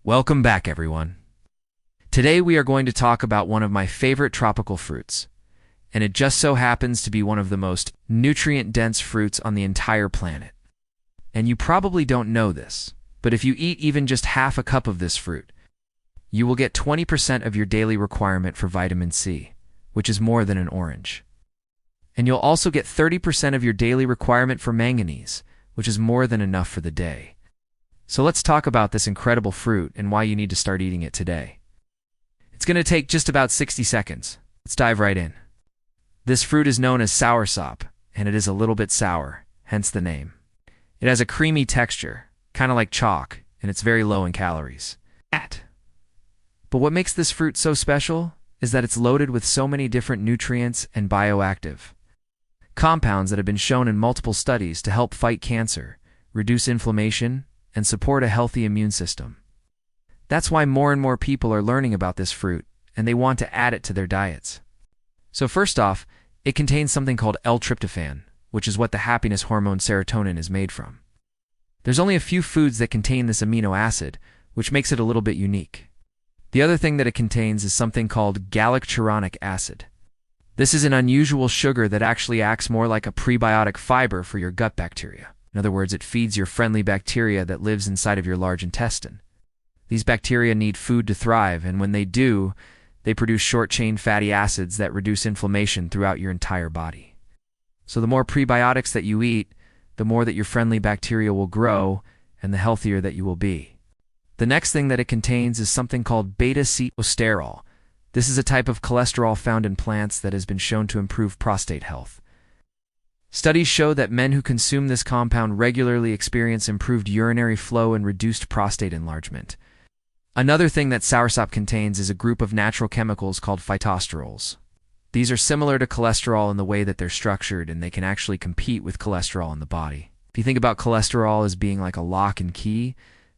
Welcome back, everyone. Today we are going to talk about one of my favorite tropical fruits, and it just so happens to be one of the most nutrient-dense fruits on the entire planet. And you probably don't know this, but if you eat even just half a cup of this fruit, you will get 20% of your daily requirement for vitamin C, which is more than an orange. And you'll also get 30% of your daily requirement for manganese, which is more than enough for the day. So let's talk about this incredible fruit and why you need to start eating it today. It's going to take just about 60 seconds. Let's dive right in. This fruit is known as Soursop, and it is a little bit sour, hence the name. It has a creamy texture, kind of like chalk, and it's very low in calories. But what makes this fruit so special is that it's loaded with so many different nutrients and bioactive compounds that have been shown in multiple studies to help fight cancer, reduce inflammation, and support a healthy immune system. That's why more and more people are learning about this fruit, and they want to add it to their diets. So first off, it contains something called L-tryptophan, which is what the happiness hormone serotonin is made from. There's only a few foods that contain this amino acid, which makes it a little bit unique. The other thing that it contains is something called galacturonic acid. This is an unusual sugar that actually acts more like a prebiotic fiber for your gut bacteria. In other words, it feeds your friendly bacteria that lives inside of your large intestine. These bacteria need food to thrive, and when they do, they produce short-chain fatty acids that reduce inflammation throughout your entire body. So the more prebiotics that you eat, the more that your friendly bacteria will grow, and the healthier that you will be. The next thing that it contains is something called beta-cetosterol. This is a type of cholesterol found in plants that has been shown to improve prostate health. Studies show that men who consume this compound regularly experience improved urinary flow and reduced prostate enlargement. Another thing that Soursop contains is a group of natural chemicals called phytosterols. These are similar to cholesterol in the way that they're structured, and they can actually compete with cholesterol in the body. If you think about cholesterol as being like a lock and key,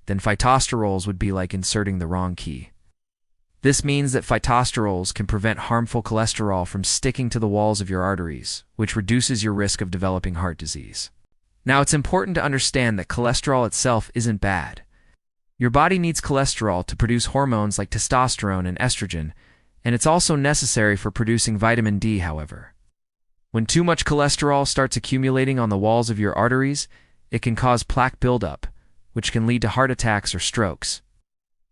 then phytosterols would be like inserting the wrong key. This means that phytosterols can prevent harmful cholesterol from sticking to the walls of your arteries, which reduces your risk of developing heart disease. Now, it's important to understand that cholesterol itself isn't bad. Your body needs cholesterol to produce hormones like testosterone and estrogen, and it's also necessary for producing vitamin D, however. When too much cholesterol starts accumulating on the walls of your arteries, it can cause plaque buildup, which can lead to heart attacks or strokes.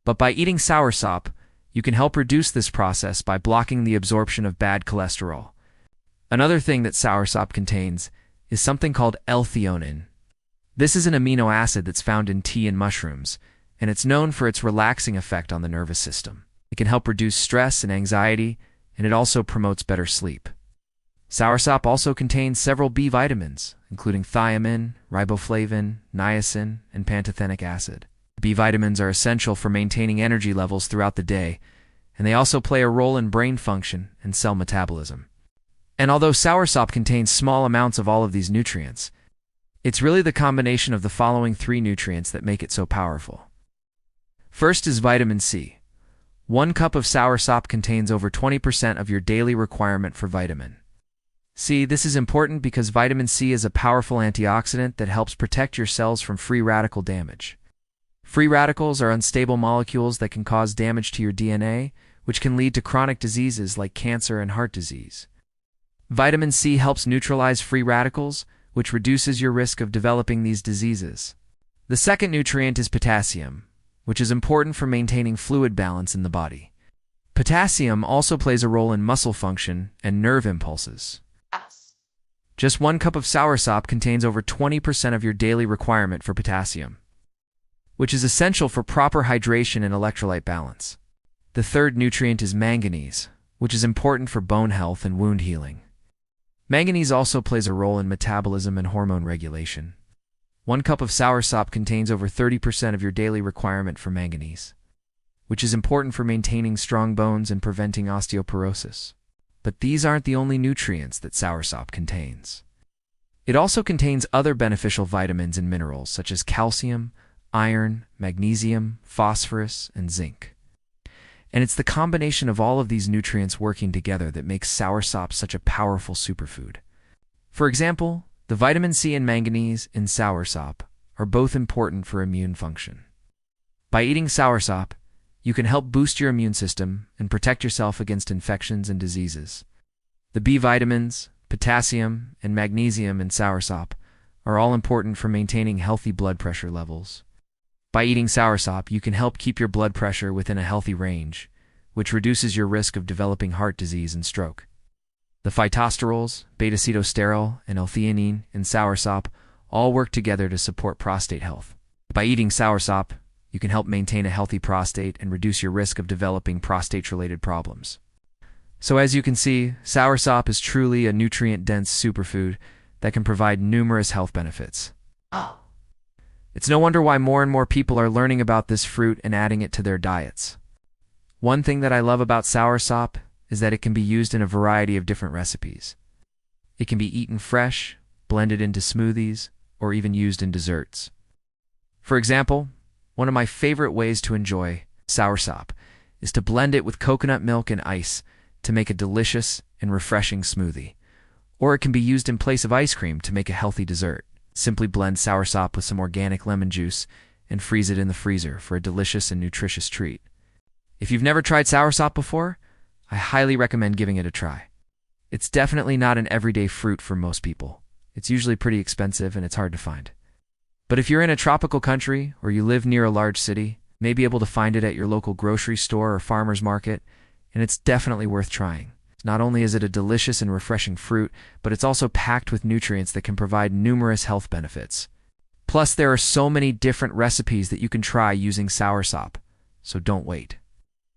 But by eating Soursop, you can help reduce this process by blocking the absorption of bad cholesterol. Another thing that Soursop contains is something called L-theanine. This is an amino acid that's found in tea and mushrooms, and it's known for its relaxing effect on the nervous system. It can help reduce stress and anxiety, and it also promotes better sleep. Soursop also contains several B vitamins, including thiamine, riboflavin, niacin, and pantothenic acid. B vitamins are essential for maintaining energy levels throughout the day, and they also play a role in brain function and cell metabolism. And although Soursop contains small amounts of all of these nutrients, it's really the combination of the following three nutrients that make it so powerful. First is vitamin C. 1 cup of Soursop contains over 20% of your daily requirement for vitamin C. This is important because vitamin C is a powerful antioxidant that helps protect your cells from free radical damage. Free radicals are unstable molecules that can cause damage to your DNA, which can lead to chronic diseases like cancer and heart disease. Vitamin C helps neutralize free radicals, which reduces your risk of developing these diseases. The second nutrient is potassium, which is important for maintaining fluid balance in the body. Potassium also plays a role in muscle function and nerve impulses. Just 1 cup of Soursop contains over 20% of your daily requirement for potassium, which is essential for proper hydration and electrolyte balance. The third nutrient is manganese, which is important for bone health and wound healing. Manganese also plays a role in metabolism and hormone regulation. 1 cup of Soursop contains over 30% of your daily requirement for manganese, which is important for maintaining strong bones and preventing osteoporosis. But these aren't the only nutrients that Soursop contains. It also contains other beneficial vitamins and minerals such as calcium, iron, magnesium, phosphorus, and zinc. And it's the combination of all of these nutrients working together that makes Soursop such a powerful superfood. For example, the vitamin C and manganese in Soursop are both important for immune function. By eating soursop, you can help boost your immune system and protect yourself against infections and diseases. The B vitamins, potassium, and magnesium in soursop are all important for maintaining healthy blood pressure levels. By eating soursop, you can help keep your blood pressure within a healthy range, which reduces your risk of developing heart disease and stroke. The phytosterols, beta-cetosterol, and L-theanine in soursop all work together to support prostate health. By eating soursop, you can help maintain a healthy prostate and reduce your risk of developing prostate-related problems. So as you can see, soursop is truly a nutrient-dense superfood that can provide numerous health benefits. It's no wonder why more and more people are learning about this fruit and adding it to their diets. One thing that I love about soursop is that it can be used in a variety of different recipes. It can be eaten fresh, blended into smoothies, or even used in desserts. For example, one of my favorite ways to enjoy soursop is to blend it with coconut milk and ice to make a delicious and refreshing smoothie. Or it can be used in place of ice cream to make a healthy dessert. Simply blend soursop with some organic lemon juice and freeze it in the freezer for a delicious and nutritious treat. If you've never tried soursop before, I highly recommend giving it a try. It's definitely not an everyday fruit for most people. It's usually pretty expensive and it's hard to find. But if you're in a tropical country or you live near a large city, you may be able to find it at your local grocery store or farmer's market, and it's definitely worth trying. Not only is it a delicious and refreshing fruit, but it's also packed with nutrients that can provide numerous health benefits. Plus, there are so many different recipes that you can try using soursop, so don't wait.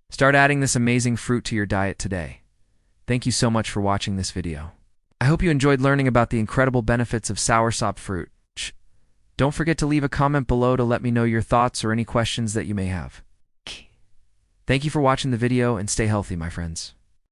Start adding this amazing fruit to your diet today. Thank you so much for watching this video. I hope you enjoyed learning about the incredible benefits of soursop fruit. Don't forget to leave a comment below to let me know your thoughts or any questions that you may have. Thank you for watching the video and stay healthy, my friends.